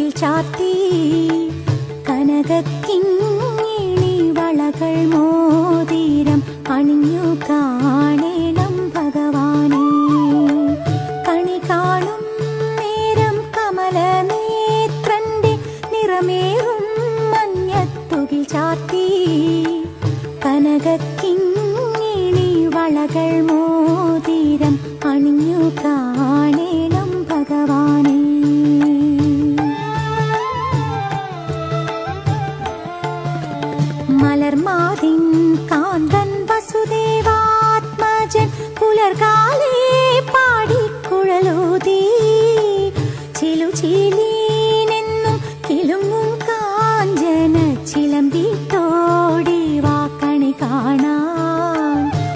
കനകത്തുകിൽ ചാർത്തി കനകക്കിങ്ങിണി വളകൾ മോതിരം അണിഞ്ഞു കാണേണം ഭഗവാനെ. കണി കാണും നേരം കമലനേത്രന്റെ നിറമേറും മഞ്ഞത്തുകിൽ ചാർത്തി കനകക്കിങ്ങിണി വളകൾ മോതിരം അണിഞ്ഞു കാണേണം ഭഗവാനെ. മലർമാതിൻ കാന്തൻ വസുദേവാത്മജൻ പുലർകാലേ